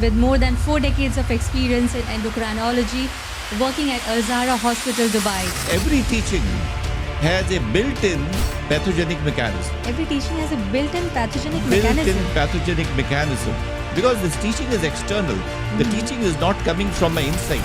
with more than 4 decades of experience in endocrinology, working at Alzara Hospital, Dubai. Every teaching has a built-in pathogenic mechanism. Every teaching has a built-in pathogenic mechanism. Built-in pathogenic mechanism. Because this teaching is external. The teaching is not coming from my inside.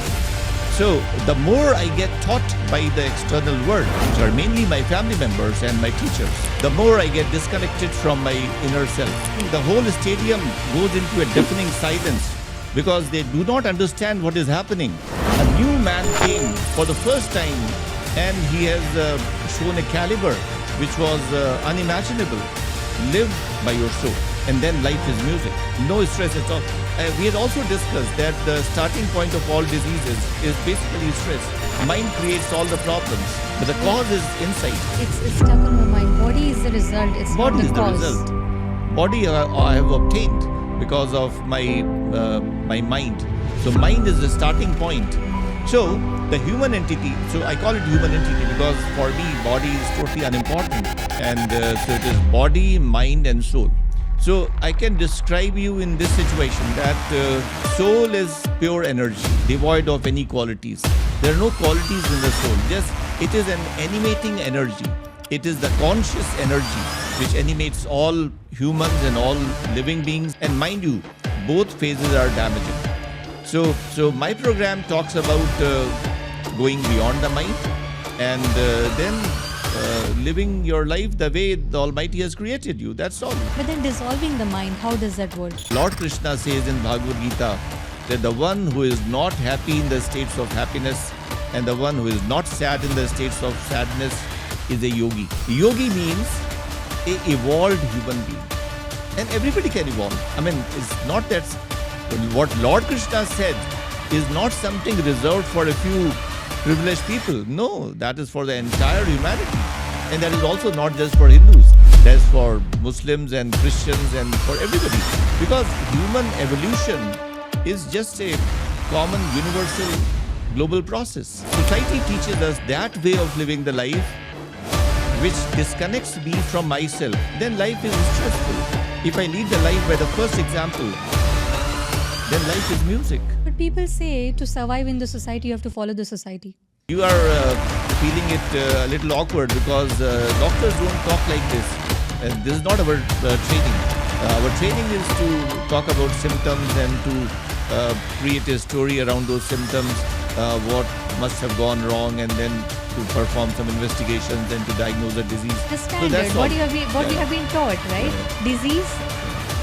So the more I get taught by the external world, which are mainly my family members and my teachers, the more I get disconnected from my inner self. The whole stadium goes into a deafening silence because they do not understand what is happening. A new man came for the first time and he has shown a caliber which was unimaginable. Live by your soul. And then life is music. No stress at all. We had also discussed that the starting point of all diseases is basically stress. Mind creates all the problems, but the cause is inside. It's stuck on my mind. Body is the result. It's Body not is the the cause. result. Body I have obtained because of my mind. So mind is the starting point. So the human entity, so I call it human entity because for me body is totally unimportant. And so it is body, mind and soul. So I can describe you in this situation that soul is pure energy, devoid of any qualities. There are no qualities in the soul. Just it is an animating energy. It is the conscious energy which animates all humans and all living beings. And mind you, both phases are damaging. So my program talks about going beyond the mind and then living your life the way the Almighty has created you. That's all. But then dissolving the mind, how does that work? Lord Krishna says in Bhagavad Gita that the one who is not happy in the states of happiness and the one who is not sad in the states of sadness is a yogi. Yogi means a evolved human being. And everybody can evolve. I mean, it's not that what Lord Krishna said is not something reserved for a few privileged people. No, that is for the entire humanity. And that is also not just for Hindus. That's for Muslims and Christians and for everybody. Because human evolution is just a common, universal, global process. Society teaches us that way of living the life which disconnects me from myself. Then life is stressful. If I lead the life by the first example, then life is music. But people say to survive in the society, you have to follow the society. You are feeling it a little awkward because doctors don't talk like this. And this is not our training. Our training is to talk about symptoms and to create a story around those symptoms, what must have gone wrong, and then to perform some investigations and to diagnose a disease. The standard, what you have been taught, right? Disease.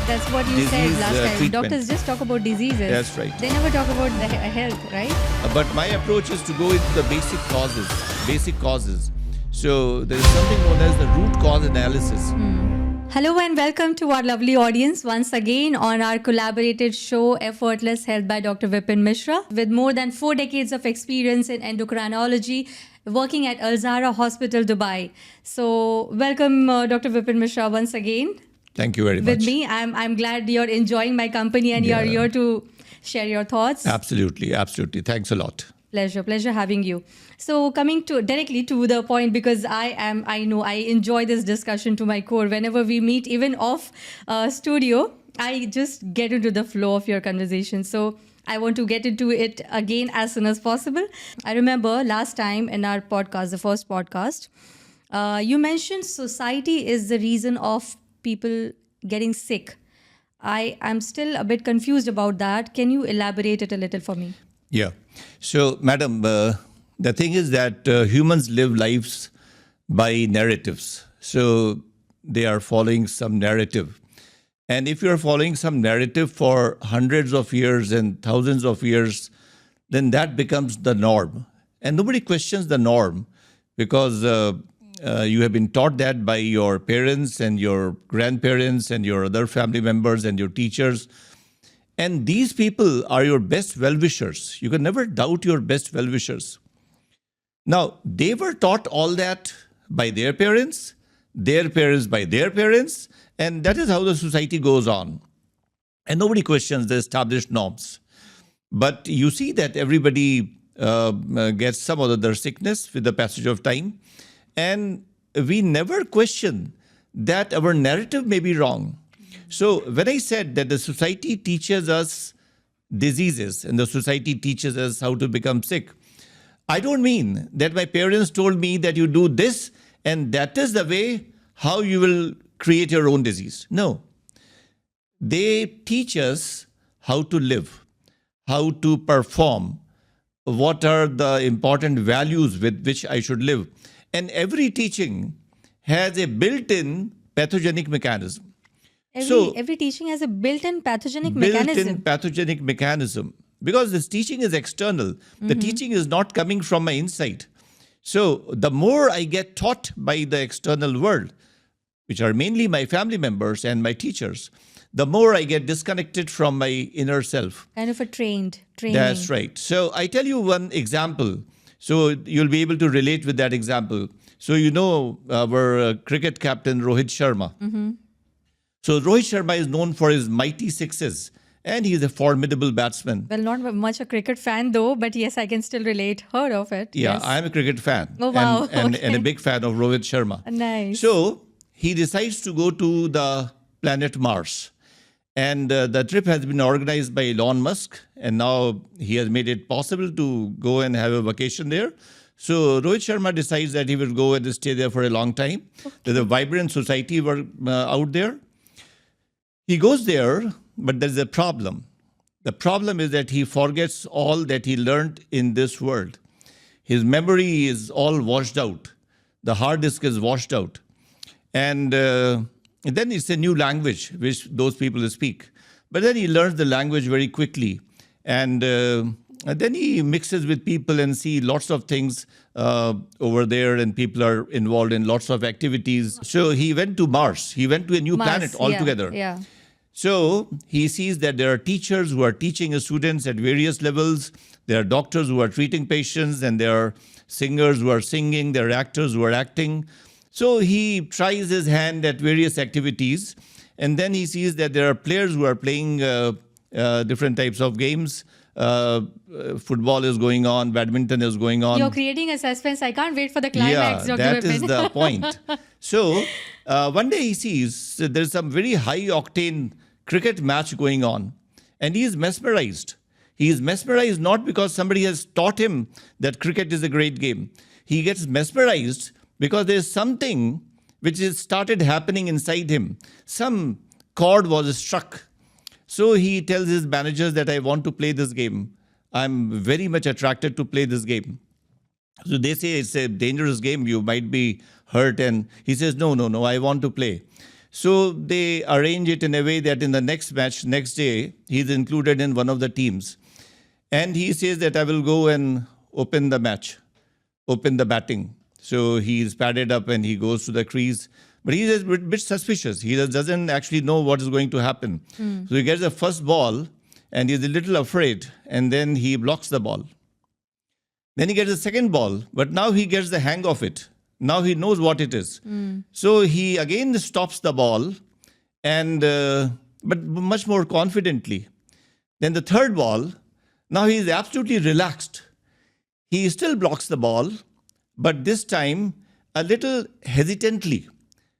That's what you said last time. Treatment. Doctors just talk about diseases. That's right. They never talk about the health, right? But my approach is to go into the basic causes. So there is something known as the root cause analysis. Hello and welcome to our lovely audience once again on our collaborated show Effortless Health by Dr. Vipin Mishra. With more than 4 decades of experience in endocrinology, working at Alzara Hospital, Dubai. So welcome Dr. Vipin Mishra once again. Thank you very much. With me. I'm glad you're enjoying my company and you're here to share your thoughts. Absolutely. Thanks a lot. Pleasure having you. So coming directly to the point, because I know I enjoy this discussion to my core. Whenever we meet, even off studio, I just get into the flow of your conversation. So I want to get into it again as soon as possible. I remember last time in our podcast, the first podcast, you mentioned society is the reason of people getting sick. I am still a bit confused about that. Can you elaborate it a little for me? Yeah. So, madam, the thing is that humans live lives by narratives. So they are following some narrative. And if you're following some narrative for hundreds of years and thousands of years, then that becomes the norm. And nobody questions the norm because you have been taught that by your parents and your grandparents and your other family members and your teachers. And these people are your best well-wishers. You can never doubt your best well-wishers. Now, they were taught all that by their parents by their parents, and that is how the society goes on. And nobody questions the established norms. But you see that everybody gets some other sickness with the passage of time. And we never question that our narrative may be wrong. So when I said that the society teaches us diseases, and the society teaches us how to become sick. I don't mean that my parents told me that you do this and that is the way how you will create your own disease. No. They teach us how to live, how to perform, what are the important values with which I should live. And every teaching has a built-in pathogenic mechanism. Every teaching has a built-in pathogenic mechanism. Built-in pathogenic mechanism. Because this teaching is external. The teaching is not coming from my inside. So the more I get taught by the external world, which are mainly my family members and my teachers, the more I get disconnected from my inner self. Kind of a training. That's right. So I tell you one example. So you'll be able to relate with that example. So you know our cricket captain Rohit Sharma. So Rohit Sharma is known for his mighty sixes. And he's a formidable batsman. Well, not much a cricket fan though, but yes, I can still relate. Heard of it. Yeah, Yes. I'm a cricket fan. Oh, wow. And Okay. a big fan of Rohit Sharma. Nice. So he decides to go to the planet Mars. And the trip has been organized by Elon Musk. And now he has made it possible to go and have a vacation there. So Rohit Sharma decides that he will go and stay there for a long time. There's a vibrant society out there. He goes there, but there's a problem. The problem is that he forgets all that he learned in this world. His memory is all washed out. The hard disk is washed out. And then it's a new language which those people speak. But then he learns the language very quickly. And then he mixes with people and see lots of things over there, and people are involved in lots of activities. So he went to Mars. He went to a new planet altogether. Yeah. So he sees that there are teachers who are teaching his students at various levels. There are doctors who are treating patients, and there are singers who are singing. There are actors who are acting. So he tries his hand at various activities. And then he sees that there are players who are playing different types of games. Football is going on, badminton is going on. You're creating a suspense. I can't wait for the climax, Yeah, Dr. that Vipin. is the point. So one day he sees there's some very high-octane cricket match going on, and he is mesmerized. He is mesmerized not because somebody has taught him that cricket is a great game. He gets mesmerized because there's something which has started happening inside him. Some chord was struck. So he tells his managers that I want to play this game. I'm very much attracted to play this game. So they say it's a dangerous game. You might be hurt. And he says, no, I want to play. So they arrange it in a way that in the next match, next day, he's included in one of the teams. And he says that I will go and open the match, open the batting. So he's padded up and he goes to the crease. But he's a bit suspicious. He doesn't actually know what is going to happen. So he gets the first ball and he's a little afraid. And then he blocks the ball. Then he gets the second ball. But now he gets the hang of it. Now he knows what it is. So he again stops the ball, and but much more confidently. Then the third ball, now he is absolutely relaxed. He still blocks the ball, but this time a little hesitantly,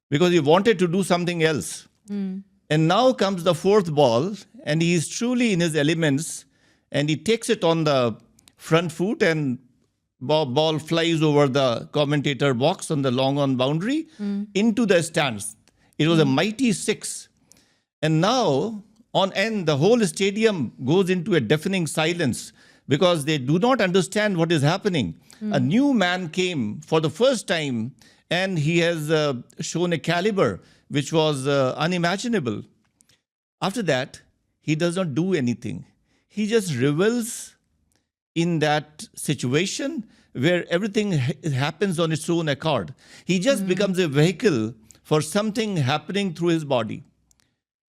because he wanted to do something else. And now comes the fourth ball, and he is truly in his elements, and he takes it on the front foot, and ball flies over the commentator box on the long on boundary into the stands. It was a mighty six. And now, on end, the whole stadium goes into a deafening silence because they do not understand what is happening. A new man came for the first time, and he has shown a caliber which was unimaginable. After that, he does not do anything. He just revels in that situation where everything happens on its own accord. He just becomes a vehicle for something happening through his body.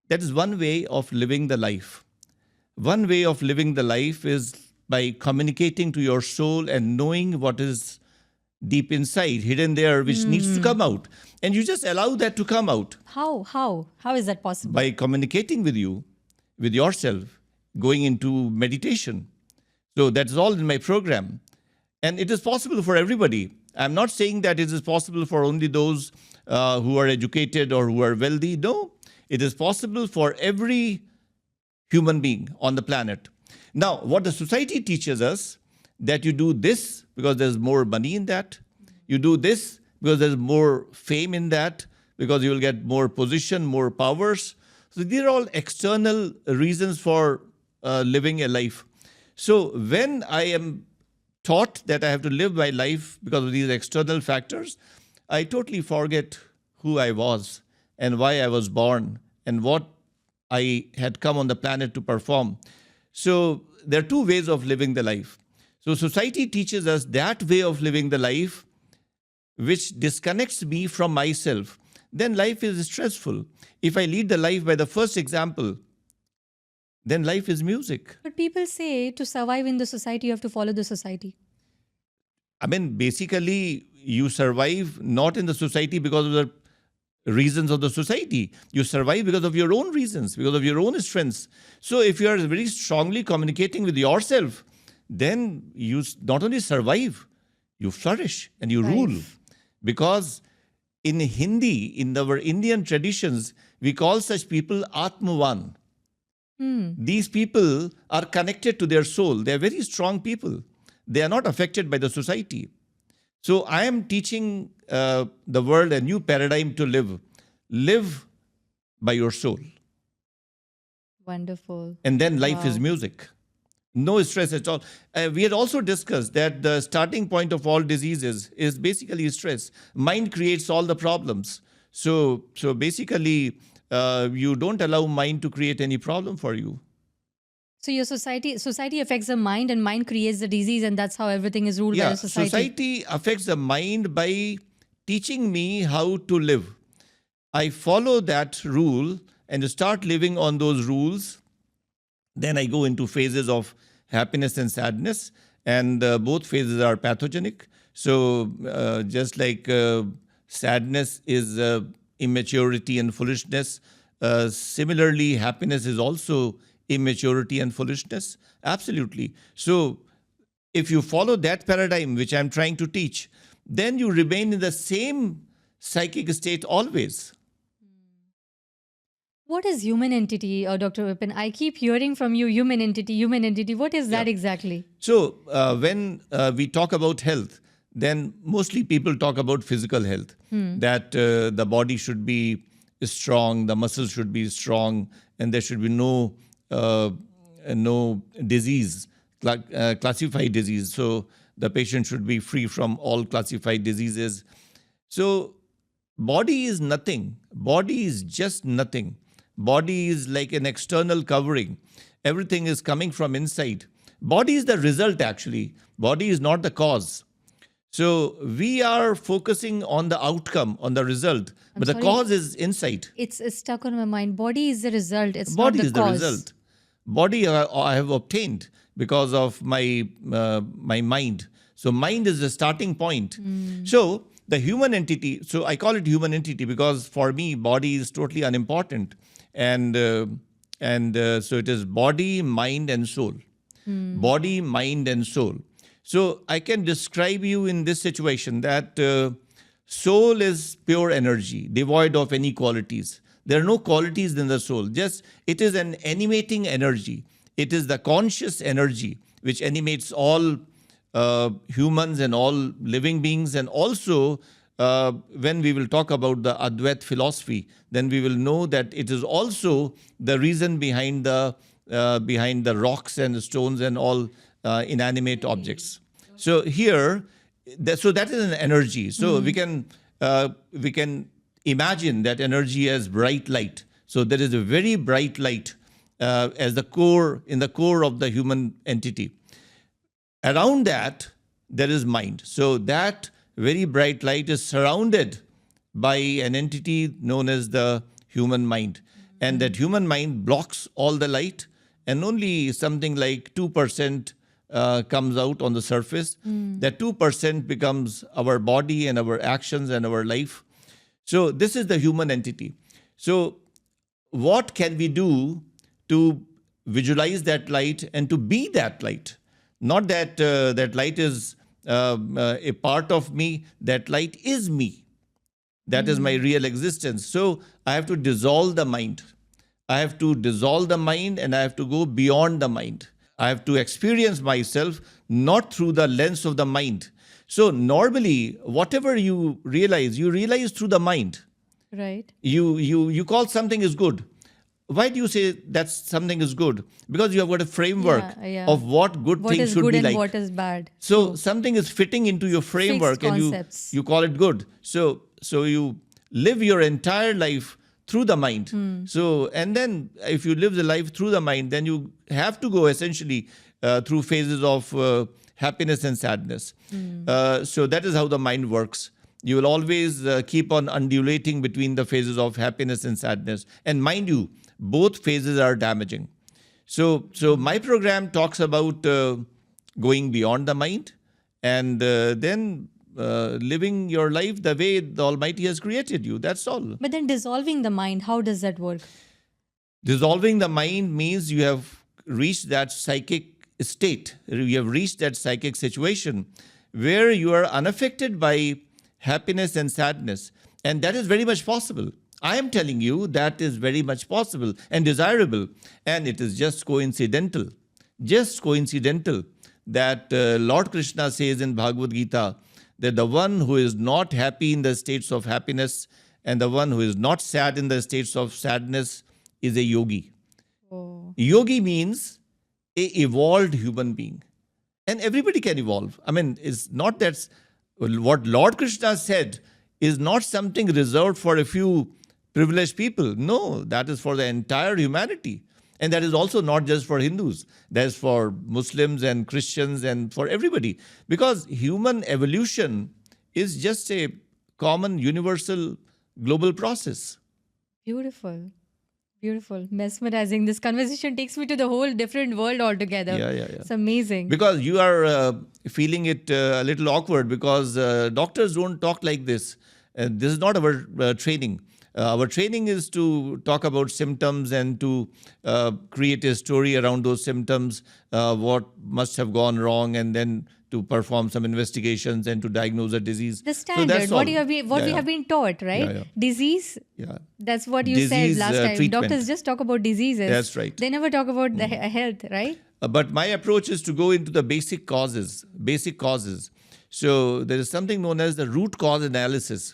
That is one way of living the life. One way of living the life is by communicating to your soul and knowing what is deep inside, hidden there, which needs to come out. And you just allow that to come out. How? How is that possible? By communicating with you, with yourself, going into meditation. So that's all in my program. And it is possible for everybody. I'm not saying that it is possible for only those who are educated or who are wealthy. No, it is possible for every human being on the planet. Now, what the society teaches us, that you do this because there's more money in that. You do this because there's more fame in that, because you will get more position, more powers. So these are all external reasons for living a life. So when I am taught that I have to live my life because of these external factors, I totally forget who I was and why I was born and what I had come on the planet to perform. So there are two ways of living the life. So society teaches us that way of living the life which disconnects me from myself. Then life is stressful. If I lead the life by the first example, then life is music. But people say to survive in the society, you have to follow the society. I mean, basically, you survive not in the society because of the reasons of the society. You survive because of your own reasons, because of your own strengths. So if you are very strongly communicating with yourself, then you not only survive, you flourish and you rule. Because in Hindi, in our Indian traditions, we call such people Atmavan. These people are connected to their soul. They are very strong people. They are not affected by the society. So I am teaching the world a new paradigm to live. Live by your soul. Wonderful. And then life is music. No stress at all. We had also discussed that the starting point of all diseases is basically stress. Mind creates all the problems. So basically, you don't allow mind to create any problem for you. So your society affects the mind, and mind creates the disease, and that's how everything is ruled by the society. Society affects the mind by teaching me how to live. I follow that rule and start living on those rules. Then I go into phases of happiness and sadness, and both phases are pathogenic. So just like sadness is immaturity and foolishness, similarly, happiness is also immaturity and foolishness. Absolutely. So if you follow that paradigm, which I'm trying to teach, then you remain in the same psychic state always. What is human entity, Dr. Vipin? I keep hearing from you, human entity, human entity. What is that exactly? So when we talk about health, then mostly people talk about physical health, that the body should be strong, the muscles should be strong, and there should be no disease, classified disease. So the patient should be free from all classified diseases. So body is nothing. Body is just nothing. Body is like an external covering. Everything is coming from inside. Body is the result, actually. Body is not the cause. So we are focusing on the outcome, on the result, but the cause is inside. It's stuck on my mind. Body is the result. It's Body not the is cause. the result. Body I have obtained because of my mind. So mind is the starting point. So the human entity, so I call it human entity because for me, body is totally unimportant. And so it is body, mind, and soul. Body, mind, and soul. So I can describe you in this situation that soul is pure energy, devoid of any qualities. There are no qualities in the soul. Just it is an animating energy. It is the conscious energy which animates all humans and all living beings. And also, when we will talk about the Advait philosophy, then we will know that it is also the reason behind the rocks and stones and all inanimate objects. So here, so that is an energy. So we can imagine that energy as bright light. So there is a very bright light as the core, in the core of the human entity. Around that, there is mind. So that very bright light is surrounded by an entity known as the human mind. And that human mind blocks all the light, and only something like 2% comes out on the surface. That 2% becomes our body and our actions and our life. So this is the human entity. So what can we do to visualize that light and to be that light? Not that that light is a part of me. That light is me. That is my real existence. So I have to dissolve the mind. I have to dissolve the mind and I have to go beyond the mind. I have to experience myself not through the lens of the mind. So normally, whatever you realize through the mind. Right. You call something is good. Why do you say that something is good? Because you have got a framework of what good What things is should good be and like. what is bad? So something is fitting into your framework, and concepts. you call it good. So you live your entire life through the mind. So, and then if you live the life through the mind, then you have to go essentially through phases of happiness and sadness. So that is how the mind works. You will always keep on undulating between the phases of happiness and sadness. And mind you, both phases are damaging. So my program talks about going beyond the mind and then living your life the way the Almighty has created you. That's all. But then dissolving the mind, how does that work? Dissolving the mind means you have reached that psychic state. You have reached that psychic situation where you are unaffected by happiness and sadness. And that is very much possible. I am telling you that is very much possible and desirable. And it is just coincidental that Lord Krishna says in Bhagavad Gita that the one who is not happy in the states of happiness and the one who is not sad in the states of sadness is a yogi. Oh. Yogi means a evolved human being. And everybody can evolve. I mean, it's not that what Lord Krishna said is not something reserved for a few privileged people. No, that is for the entire humanity. And that is also not just for Hindus. That is for Muslims and Christians and for everybody. Because human evolution is just a common, universal, global process. Beautiful. Beautiful. Mesmerizing. This conversation takes me to the whole different world altogether. Yeah. It's amazing. Because you are feeling it a little awkward because doctors don't talk like this. This is not our training. Our training is to talk about symptoms and to create a story around those symptoms, what must have gone wrong, and then to perform some investigations and to diagnose a disease. The standard, so we have been taught, right? Yeah. Disease. Yeah. That's what you Disease, said last time. treatment. Doctors just talk about diseases. That's right. They never talk about the health, right? But my approach is to go into the basic causes. So there is something known as the root cause analysis.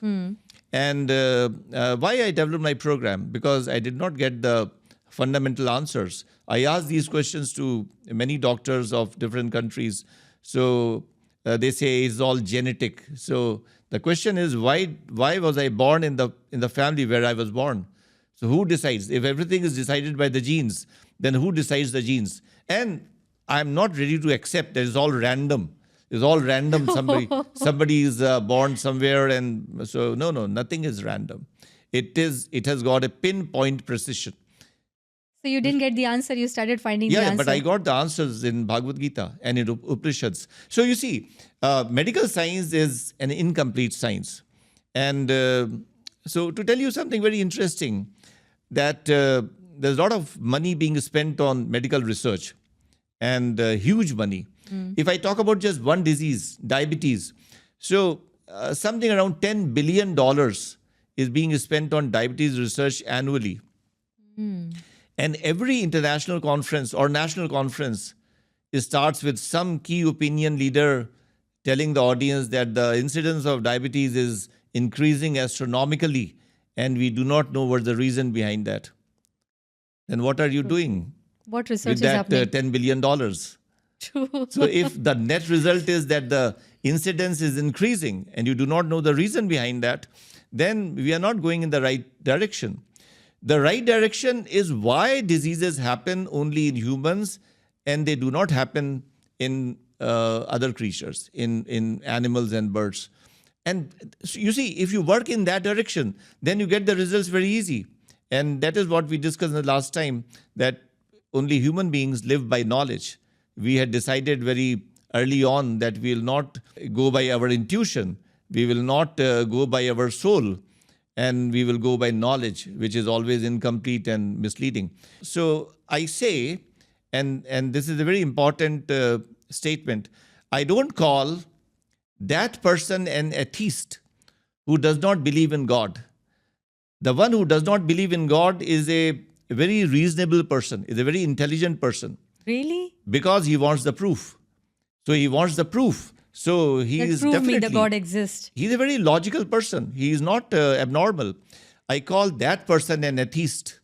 And why I developed my program? Because I did not get the fundamental answers. I asked these questions to many doctors of different countries. So they say it's all genetic. So the question is, why was I born in the family where I was born? So who decides? If everything is decided by the genes, then who decides the genes? And I'm not ready to accept that it's all random. It's all random. Somebody is born somewhere, and so no, nothing is random. It has got a pinpoint precision. So you didn't get the answer. You started finding the answer. Yeah, but I got the answers in Bhagavad Gita and in Upanishads. So you see, medical science is an incomplete science. And so to tell you something very interesting, that there's a lot of money being spent on medical research and huge money. If I talk about just one disease, diabetes, so something around $10 billion is being spent on diabetes research annually. And every international conference or national conference, it starts with some key opinion leader telling the audience that the incidence of diabetes is increasing astronomically, and we do not know what the reason behind that. Then what are you doing? What research with that is happening? $10 billion? So if the net result is that the incidence is increasing and you do not know the reason behind that, then we are not going in the right direction. The right direction is why diseases happen only in humans and they do not happen in other creatures, in animals and birds. And you see, if you work in that direction, then you get the results very easy. And that is what we discussed the last time, that only human beings live by knowledge. We had decided very early on that we will not go by our intuition. We will not go by our soul. And we will go by knowledge, which is always incomplete and misleading. So I say, and this is a very important statement, I don't call that person an atheist who does not believe in God. The one who does not believe in God is a very reasonable person, is a very intelligent person. Really? because he wants the proof. So he wants the proof. So he That is prove me the definitely, God exists. he's a very logical person. He is not abnormal. I call that person an atheist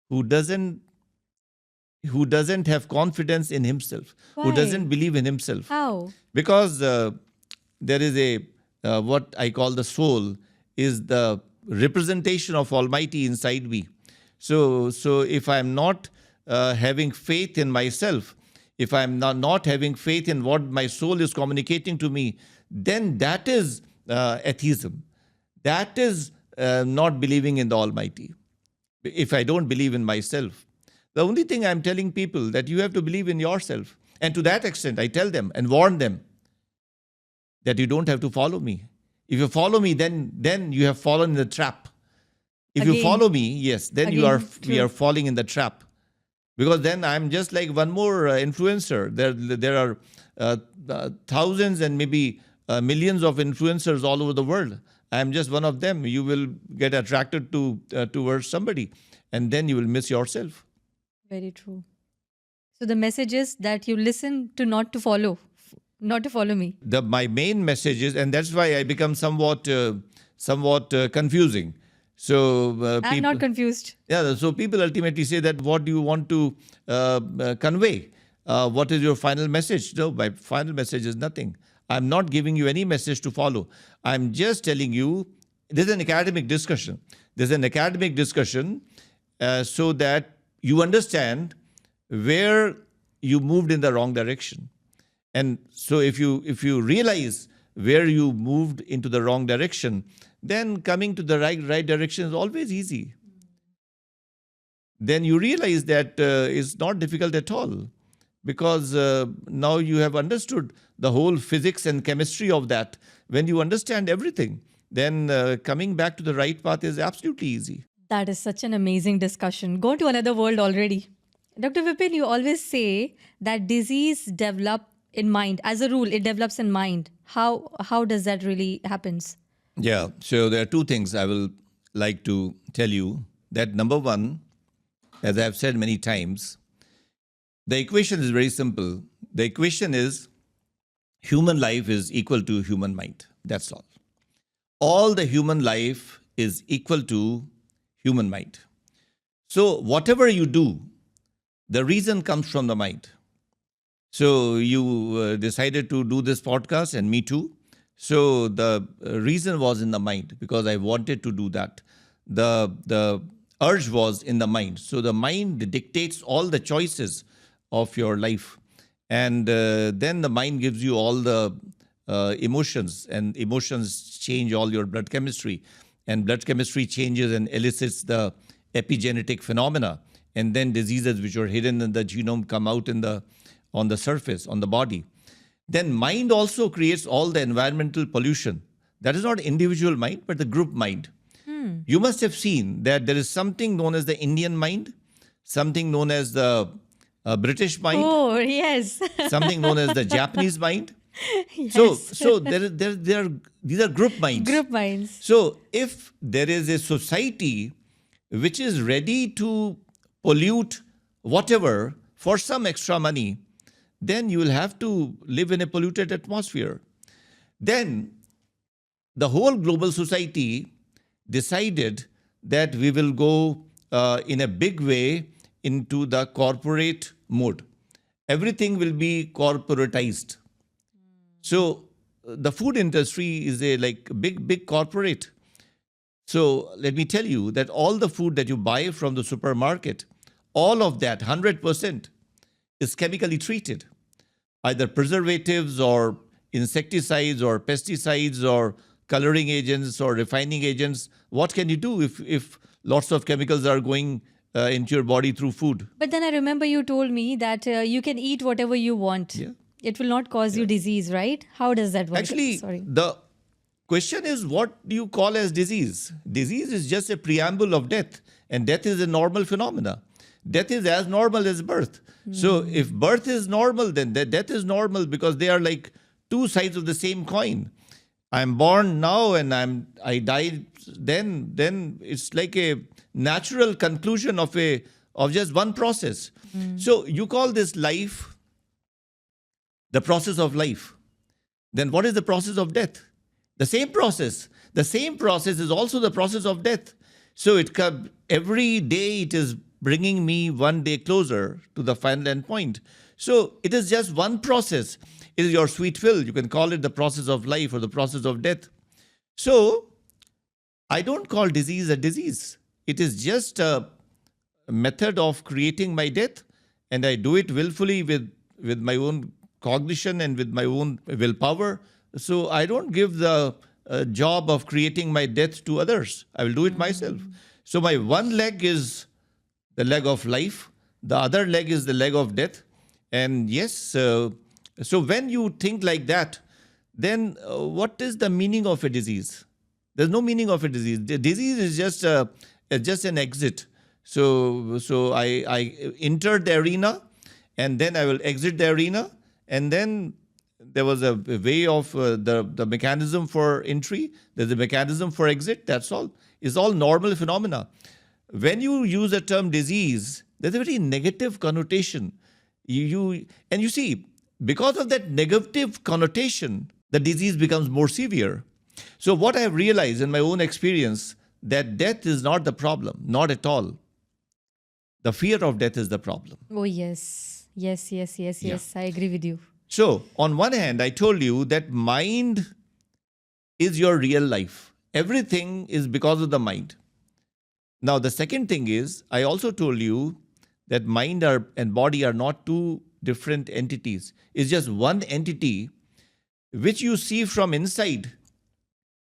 who doesn't have confidence in himself, who Why? doesn't believe in himself. How? Because there is what I call the soul is the representation of Almighty inside me. So if I'm not having faith in myself, if I'm not having faith in what my soul is communicating to me, then that is atheism. That is not believing in the Almighty. If I don't believe in myself, the only thing I'm telling people that you have to believe in yourself. And to that extent, I tell them and warn them that you don't have to follow me. If you follow me, then you have fallen in the trap. If you Again. follow me, yes, then we Again, are falling in the trap. Because then I'm just like one more influencer. There are thousands and maybe millions of influencers all over the world. I'm just one of them. You will get attracted towards somebody, and then you will miss yourself. Very true. So the message is that you listen to not to follow me. My main message is, and that's why I become somewhat confusing. So I'm not confused. yeah, so people ultimately say that what do you want to convey? What is your final message? No, my final message is nothing. I'm not giving you any message to follow. I'm just telling you, this is an academic discussion. There's an academic discussion so that you understand where you moved in the wrong direction. And so if you realize where you moved into the wrong direction, then coming to the right direction is always easy. Then you realize that it's not difficult at all, because now you have understood the whole physics and chemistry of that. When you understand everything, then coming back to the right path is absolutely easy. That is such an amazing discussion. Go to another world already. Dr. Vipin, you always say that disease develop in mind. As a rule, it develops in mind. How does that really happens? Yeah, so there are two things I will like to tell you. That number one, as I've said many times, the equation is very simple. The equation is human life is equal to human mind. That's all. All the human life is equal to human mind. So whatever you do, the reason comes from the mind. So you decided to do this podcast, and me too. So the reason was in the mind, because I wanted to do that. The urge was in the mind. So the mind dictates all the choices of your life. And then the mind gives you all the emotions, and emotions change all your blood chemistry. And blood chemistry changes and elicits the epigenetic phenomena. And then diseases which are hidden in the genome come out on the surface, on the body. Then mind also creates all the environmental pollution. That is not individual mind, but the group mind. You must have seen that there is something known as the Indian mind, something known as the British mind, Oh, yes. something known as the Japanese mind. Yes. So these are group minds. Group minds. So if there is a society which is ready to pollute whatever for some extra money, then you will have to live in a polluted atmosphere. Then the whole global society decided that we will go in a big way into the corporate mode. Everything will be corporatized. So the food industry is a big corporate. So let me tell you that all the food that you buy from the supermarket, all of that, 100%, is chemically treated. Either preservatives or insecticides or pesticides or coloring agents or refining agents. What can you do if lots of chemicals are going into your body through food? But then I remember you told me that you can eat whatever you want. Yeah. It will not cause you disease, right? How does that work? Actually, Sorry. the question is, what do you call as disease? Disease is just a preamble of death, and death is a normal phenomena. Death is as normal as birth. So if birth is normal, then death is normal, because they are like two sides of the same coin. I'm born now and I die then it's like a natural conclusion of just one process. So you call this life, the process of life, then what is the process of death? The same process. The same process is also the process of death. So every day it is bringing me one day closer to the final end point. So it is just one process. It is your sweet will. You can call it the process of life or the process of death. So I don't call disease a disease. It is just a method of creating my death, and I do it willfully with my own cognition and with my own willpower. So I don't give the job of creating my death to others. I will do it myself. So my one leg is the leg of life. The other leg is the leg of death. And yes, so when you think like that, then what is the meaning of a disease? There's no meaning of a disease. The disease is just an exit. So I entered the arena, and then I will exit the arena, and then there was a way of the mechanism for entry. There's a mechanism for exit. That's all. It's all normal phenomena. When you use the term disease, there's a very negative connotation. You see, because of that negative connotation, the disease becomes more severe. So what I have realized in my own experience, that death is not the problem, not at all. The fear of death is the problem. Oh, yes. Yes. Yeah. I agree with you. So on one hand, I told you that mind is your real life. Everything is because of the mind. Now, the second thing is, I also told you that mind and body are not two different entities. It's just one entity which you see from inside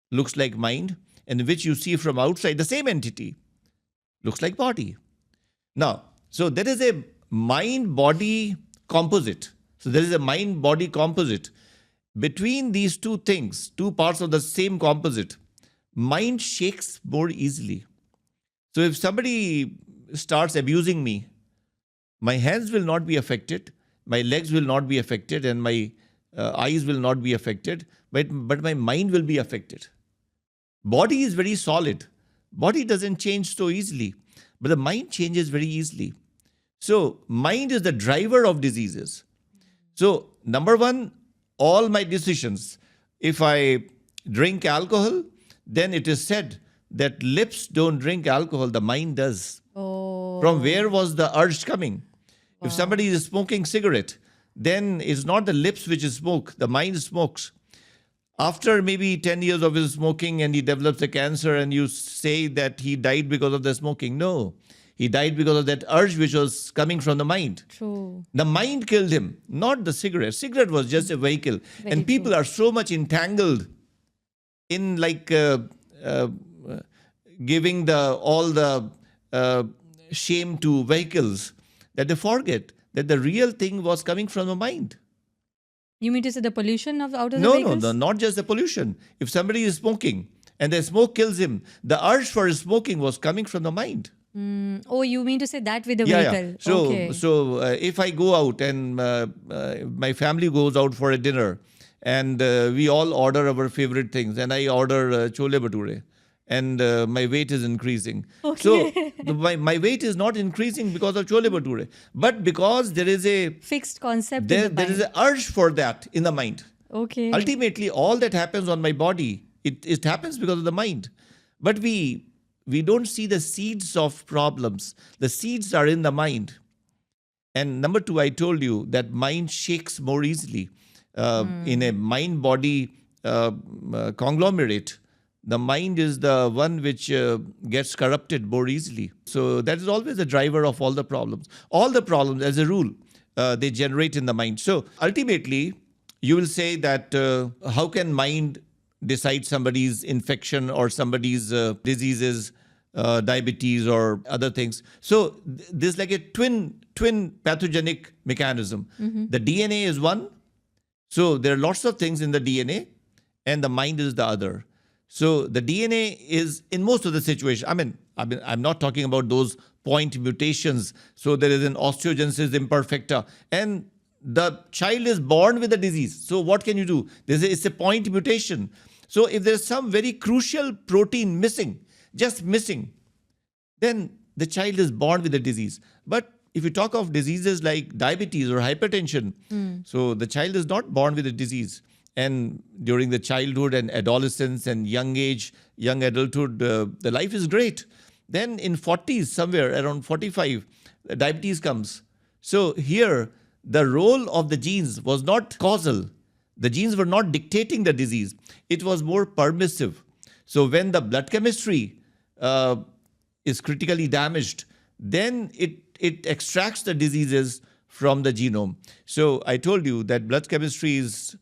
looks like mind, and which you see from outside, the same entity, looks like body. Now, so there is a mind-body composite. So there is a mind-body composite. Between these two things, two parts of the same composite, mind shakes more easily. So if somebody starts abusing me, my hands will not be affected, my legs will not be affected, and my eyes will not be affected, but my mind will be affected. Body is very solid. Body doesn't change so easily, but the mind changes very easily. So mind is the driver of diseases. So number one, all my decisions, if I drink alcohol, then it is said that lips don't drink alcohol, the mind does. Oh. From where was the urge coming? Wow. If somebody is smoking cigarette, then it's not the lips which smoke, the mind smokes. After maybe 10 years of his smoking and he develops a cancer, and you say that he died because of the smoking. No, he died because of that urge which was coming from the mind. True. The mind killed him, not the cigarette. Cigarette was just a vehicle. Very and people true. are so much entangled in giving all the shame to vehicles that they forget that the real thing was coming from the mind. You mean to say the pollution out of the No, vehicles? not just the pollution. If somebody is smoking and the smoke kills him, the urge for smoking was coming from the mind. Oh, you mean to say that with the Yeah. vehicle? So, Okay. if I go out and my family goes out for a dinner, and we all order our favorite things, and I order chole bhature, and my weight is increasing. Okay. So my weight is not increasing because of chole bhature, but because there is a Fixed concept in there the is mind. an urge for that in the mind. Okay. Ultimately, all that happens on my body, it happens because of the mind. But we don't see the seeds of problems. The seeds are in the mind. And number two, I told you that mind shakes more easily. In a mind-body conglomerate, the mind is the one which gets corrupted more easily. So that is always the driver of all the problems. All the problems, as a rule, they generate in the mind. So ultimately, you will say that how can mind decide somebody's infection or somebody's diseases, diabetes or other things? So there's like a twin pathogenic mechanism. The DNA is one. So there are lots of things in the DNA, and the mind is the other. So the DNA is in most of the situations. I'm not talking about those point mutations. So there is an osteogenesis imperfecta, and the child is born with a disease. So what can you do? It's a point mutation. So if there's some very crucial protein missing, just missing, then the child is born with a disease. But if you talk of diseases like diabetes or hypertension, so the child is not born with a disease. And during the childhood and adolescence and young age, young adulthood, the life is great. Then in 40s, somewhere around 45, diabetes comes. So here, the role of the genes was not causal. The genes were not dictating the disease. It was more permissive. So when the blood chemistry is critically damaged, then it extracts the diseases from the genome. So I told you that blood chemistry is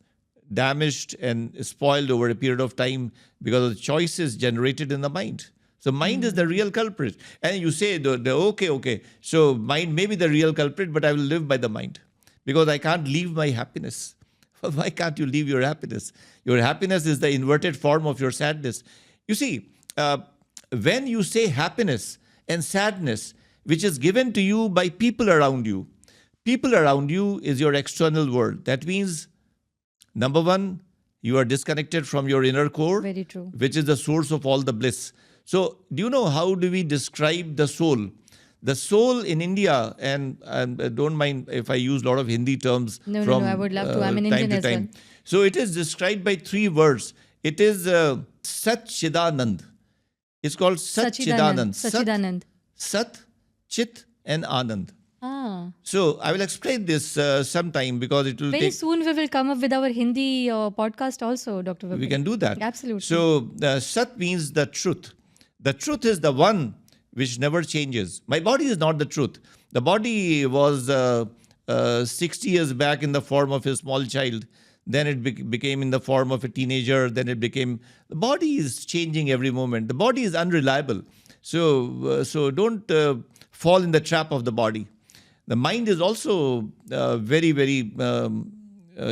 damaged and spoiled over a period of time because of the choices generated in the mind. So mind is the real culprit. And you say, okay, so mind may be the real culprit, but I will live by the mind because I can't leave my happiness. Why can't you leave your happiness? Your happiness is the inverted form of your sadness. You see, when you say happiness and sadness, which is given to you by people around you is your external world. That means, number one, you are disconnected from your inner core, Very true. which is the source of all the bliss. So, do you know how do we describe the soul? The soul in India, and don't mind if I use a lot of Hindi terms No, I would love to. I'm an time Indian to as time. well. So, it is described by 3 words. It is Sat Chidanand. It's called Sat Chidanand. Sachidanand. Sat, Chit, and Anand. Ah. So I will explain this sometime because it will Very take. soon we will come up with our Hindi podcast also, Dr. Vipin. We can do that. Absolutely. So Sat means the truth. The truth is the one which never changes. My body is not the truth. The body was 60 years back in the form of a small child. Then it became in the form of a teenager. Then it became. The body is changing every moment. The body is unreliable. So don't fall in the trap of the body. The mind is also very, very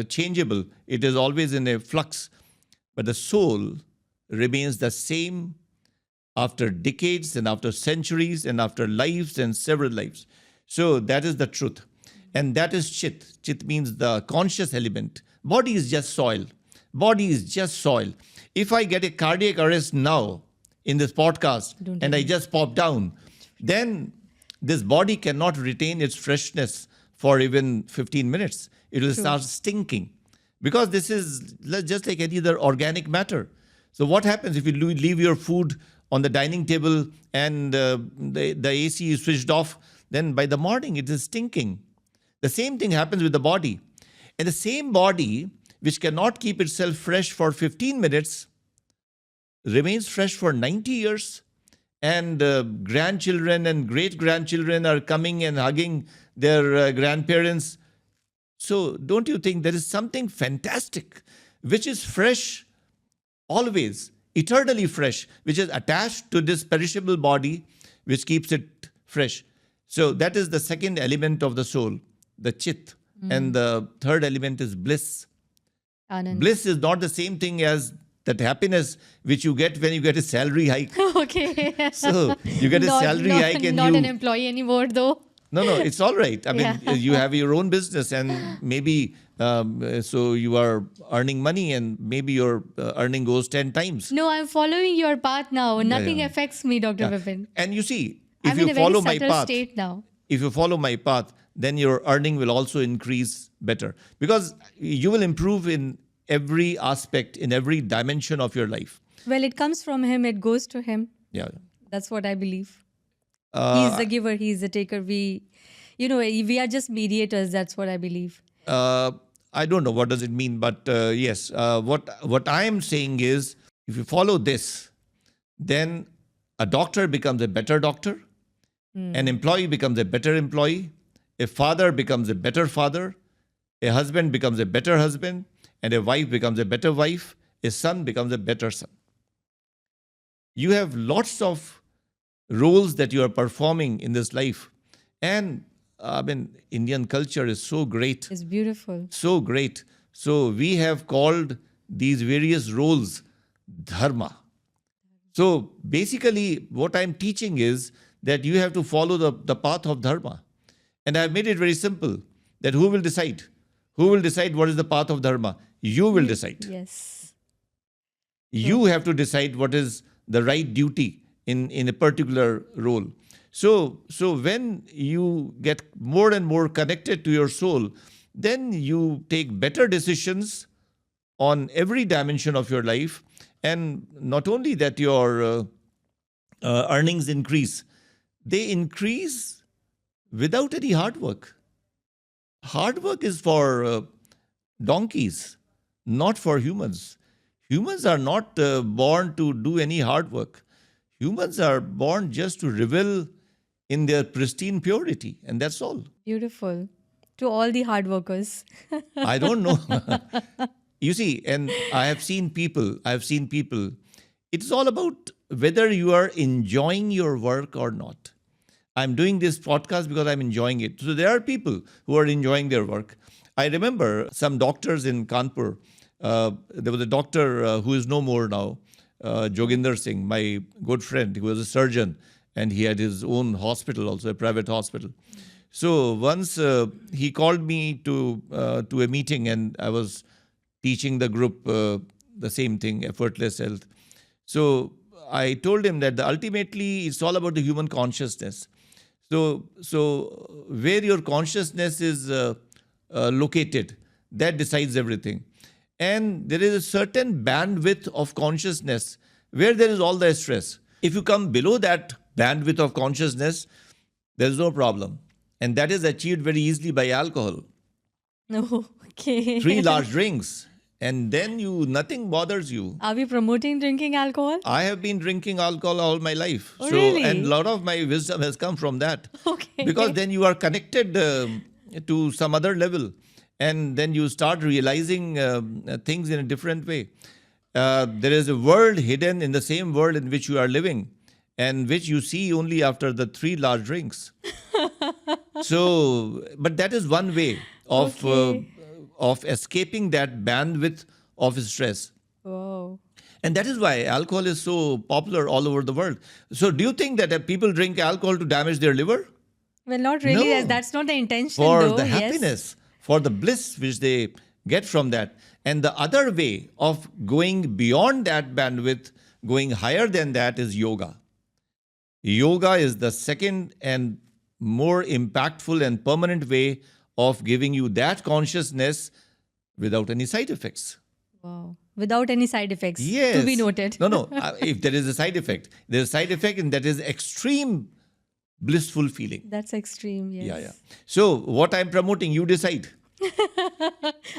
changeable. It is always in a flux. But the soul remains the same after decades and after centuries and after lives and several lives. So that is the truth. And that is Chit. Chit means the conscious element. Body is just soil. Body is just soil. If I get a cardiac arrest now in this podcast and I just pop down, then this body cannot retain its freshness for even 15 minutes. It will start stinking because this is just like any other organic matter. So what happens if you leave your food on the dining table and the AC is switched off? Then by the morning, it is stinking. The same thing happens with the body. And the same body, which cannot keep itself fresh for 15 minutes, remains fresh for 90 years. And grandchildren and great-grandchildren are coming and hugging their grandparents. So don't you think there is something fantastic, which is fresh always, eternally fresh, which is attached to this perishable body, which keeps it fresh. So that is the second element of the soul, the Chit. And the third element is bliss. Anand. Bliss is not the same thing as that happiness which you get when you get a salary hike. Okay. So you get a salary hike and not you... an employee anymore, though. No, it's all right. I mean, you have your own business and maybe so you are earning money and maybe your earning goes 10 times. No, I'm following your path now. Nothing affects me, Dr. Vipin. And you see, if I'm you in a follow very my subtle path, state now. if you follow my path, then your earning will also increase better because you will improve in every aspect, in every dimension of your life. Well, it comes from him. It goes to him. Yeah. That's what I believe. He's the giver. He's the taker. We are just mediators. That's what I believe. I don't know what does it mean, but yes, what I am saying is, if you follow this, then a doctor becomes a better doctor, an employee becomes a better employee, a father becomes a better father, a husband becomes a better husband, and a wife becomes a better wife, a son becomes a better son. You have lots of roles that you are performing in this life, and I mean, Indian culture is so great. It's beautiful. So great. So we have called these various roles dharma. So basically, what I'm teaching is that you have to follow the path of dharma. And I've made it very simple that who will decide? Who will decide what is the path of dharma? You will decide. Yes. You have to decide what is the right duty in a particular role. So when you get more and more connected to your soul, then you take better decisions on every dimension of your life. And not only that, your earnings increase, they increase without any hard work. Hard work is for donkeys, not for humans. Humans are not born to do any hard work. Humans are born just to revel in their pristine purity, and that's all. Beautiful. To all the hard workers. I don't know. You see, and I've seen people, it's all about whether you are enjoying your work or not. I'm doing this podcast because I'm enjoying it. So there are people who are enjoying their work. I remember some doctors in Kanpur. There was a doctor who is no more now, Joginder Singh, my good friend. He was a surgeon and he had his own hospital, also a private hospital. So once he called me to a meeting, and I was teaching the group the same thing, effortless health. So I told him that ultimately it's all about the human consciousness. So where your consciousness is located, that decides everything. And there is a certain bandwidth of consciousness where there is all the stress. If you come below that bandwidth of consciousness, there is no problem. And that is achieved very easily by alcohol. Oh, okay. 3 large drinks, and then nothing bothers you. Are we promoting drinking alcohol? I have been drinking alcohol all my life. Oh, really? And a lot of my wisdom has come from that. Okay. Because then you are connected to some other level. And then you start realizing things in a different way. There is a world hidden in the same world in which you are living, and which you see only after the 3 large drinks. But that is one way of Okay. of escaping that bandwidth of stress. Wow. And that is why alcohol is so popular all over the world. So do you think that people drink alcohol to damage their liver? Well, not really. No. That's not the intention, For though. the Yes. happiness, for the bliss which they get from that. And the other way of going beyond that bandwidth, going higher than that, is yoga. Yoga is the second and more impactful and permanent way of giving you that consciousness without any side effects. Wow. Without any side effects. Yes. To be noted. No. If there is a side effect, there is a side effect, and that is extreme blissful feeling. That's extreme, yes. Yeah. So what I'm promoting, you decide.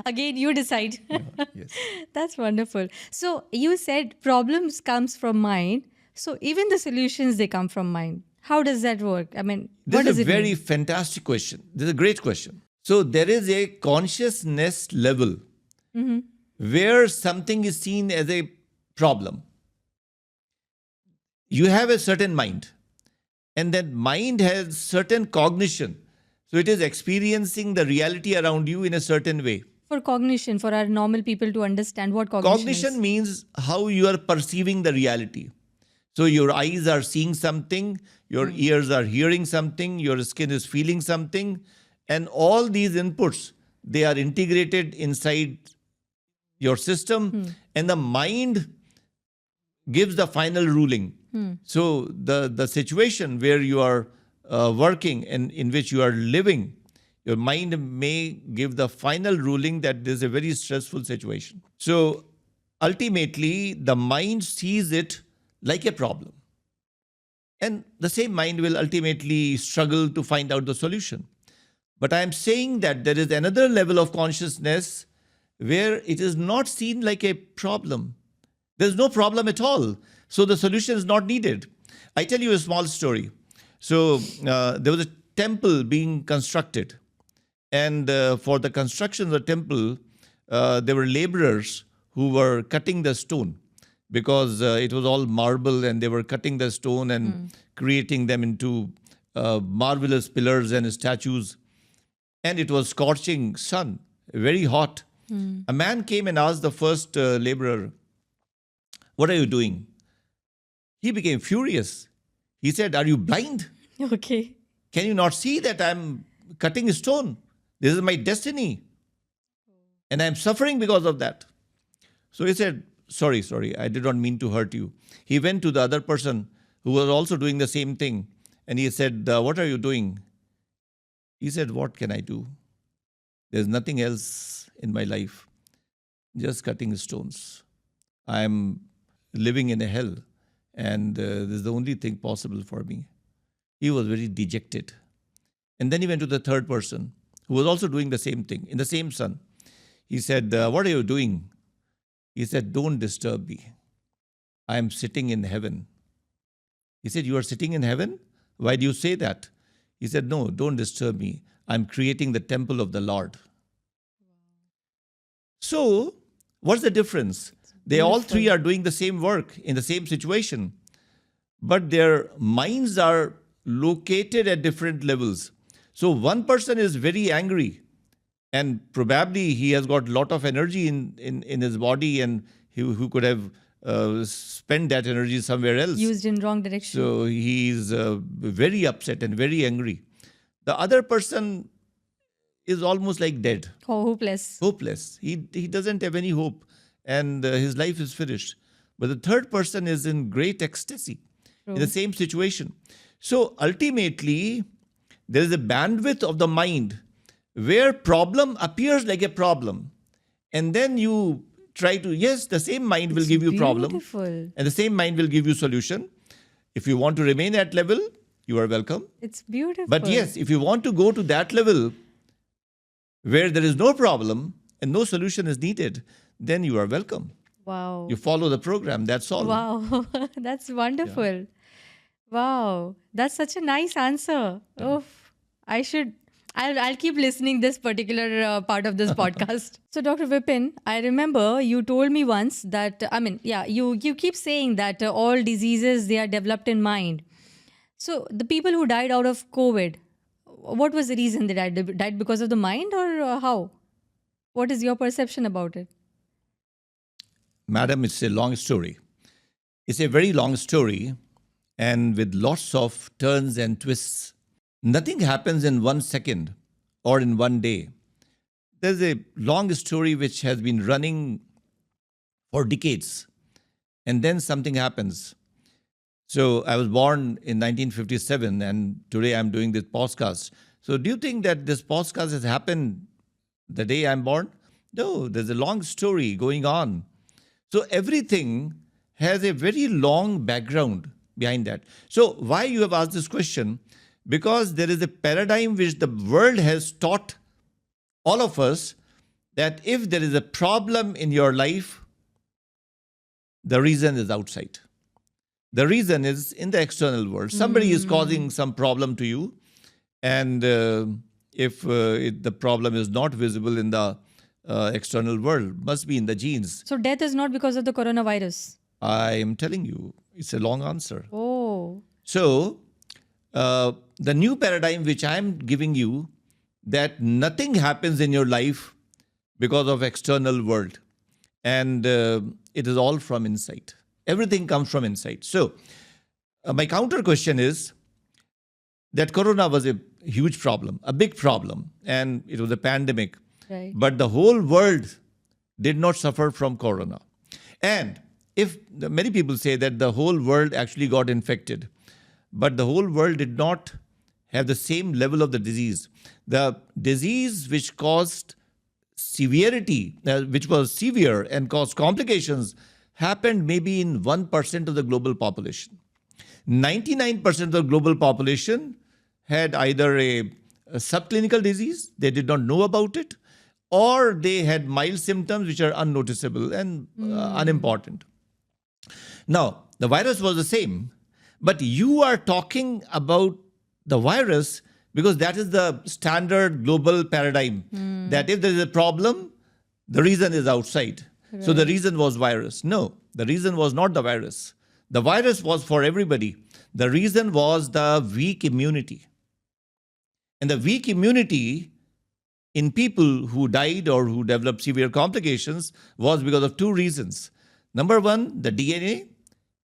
Again, you decide. Yes. That's wonderful. So you said problems comes from mind. So even the solutions, they come from mind. How does that work? I mean, what This does is a it very mean? fantastic question. This is a great question. So there is a consciousness level where something is seen as a problem. You have a certain mind, and that mind has certain cognition. So it is experiencing the reality around you in a certain way. For cognition, for our normal people to understand what cognition Cognition is. means how you are perceiving the reality. So your eyes are seeing something, your ears are hearing something, your skin is feeling something, and all these inputs, they are integrated inside your system, and the mind gives the final ruling. So the situation where you are working and in which you are living, your mind may give the final ruling that this is a very stressful situation. So ultimately, the mind sees it like a problem. And the same mind will ultimately struggle to find out the solution. But I am saying that there is another level of consciousness where it is not seen like a problem. There's no problem at all. So the solution is not needed. I tell you a small story. So there was a temple being constructed. And for the construction of the temple, there were laborers who were cutting the stone, because it was all marble, and they were cutting the stone and creating them into marvelous pillars and statues. And it was scorching sun, very hot. A man came and asked the first laborer, "What are you doing?" He became furious. He said, "Are you blind? Okay. Can you not see that I'm cutting stone? This is my destiny. And I'm suffering because of that." So he said, sorry, I did not mean to hurt you. He went to the other person who was also doing the same thing. And he said, what are you doing? He said, what can I do? There's nothing else in my life, just cutting stones. I'm living in a hell, and this is the only thing possible for me. He was very dejected. And then he went to the third person, who was also doing the same thing, in the same sun. He said, what are you doing? He said, don't disturb me. I am sitting in heaven. He said, you are sitting in heaven? Why do you say that? He said, no, don't disturb me. I'm creating the temple of the Lord. So, what's the difference? They all three are doing the same work in the same situation, but their minds are located at different levels. So, one person is very angry, and probably he has got a lot of energy in his body, and who could have spent that energy somewhere else. Used in wrong direction. So he's very upset and very angry. The other person is almost like dead. Oh, hopeless. Hopeless. He doesn't have any hope, and his life is finished. But the third person is in great ecstasy in the same situation. So ultimately, there is a bandwidth of the mind where problem appears like a problem. And then you try to, yes, the same mind will give you problem. Beautiful. And the same mind will give you solution. If you want to remain at level, you are welcome. It's beautiful. But yes, if you want to go to that level where there is no problem and no solution is needed, then you are welcome. Wow. You follow the program, that's all. Wow. That's wonderful. Yeah. Wow. That's such a nice answer. Oh, I'll keep listening this particular part of this podcast. So, Dr. Vipin, I remember you told me once that, you keep saying that all diseases, they are developed in mind. So, the people who died out of COVID, what was the reason they died? Died because of the mind, or how? What is your perception about it? Madam, it's a long story. It's a very long story, and with lots of turns and twists. Nothing happens in 1 second or in one day. There's a long story which has been running for decades, and then something happens. So I was born in 1957, and today I'm doing this podcast. So do you think that this podcast has happened the day I'm born? No, there's a long story going on. So everything has a very long background behind that. So why you have asked this question? Because there is a paradigm which the world has taught all of us, that if there is a problem in your life, the reason is outside. The reason is in the external world. Somebody is causing some problem to you, and if the problem is not visible in the external world, must be in the genes. So, death is not because of the coronavirus. I am telling you, it's a long answer. Oh. So, the new paradigm which I am giving you, that nothing happens in your life because of external world, and it is all from inside. Everything comes from inside. So, my counter question is that Corona was a huge problem, a big problem, and it was a pandemic. Right. But the whole world did not suffer from Corona. And if many people say that the whole world actually got infected, but the whole world did not have the same level of the disease. The disease which caused severity, which was severe and caused complications, happened maybe in 1% of the global population. 99% of the global population had either a subclinical disease, they did not know about it, or they had mild symptoms which are unnoticeable and unimportant. Now, the virus was the same, but you are talking about the virus because that is the standard global paradigm, that if there is a problem, the reason is outside. Right. So the reason was virus. No, the reason was not the virus. The virus was for everybody. The reason was the weak immunity. And the weak immunity in people who died or who developed severe complications was because of two reasons. Number one, the DNA,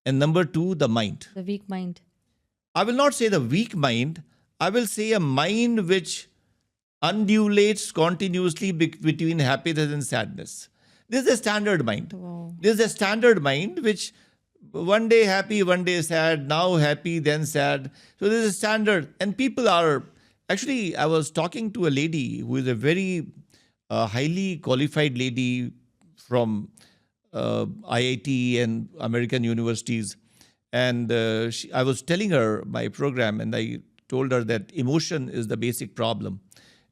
and number two, the mind. The weak mind. I will not say the weak mind. I will say a mind which undulates continuously between happiness and sadness. This is a standard mind. Wow. This is a standard mind which One day happy, one day sad, now happy, then sad. So this is standard. And people are, actually, I was talking to a lady who is a very highly qualified lady from IIT and American universities. And I was telling her my program, and I told her that emotion is the basic problem.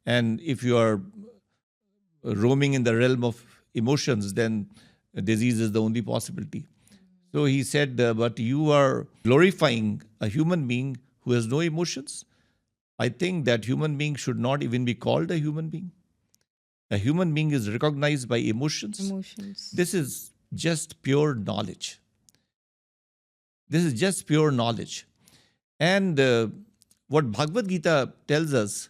And if you are roaming in the realm of emotions, then disease is the only possibility. So he said, but you are glorifying a human being who has no emotions. I think that human being should not even be called a human being. A human being is recognized by emotions. Emotions. This is just pure knowledge. This is just pure knowledge. And what Bhagavad Gita tells us,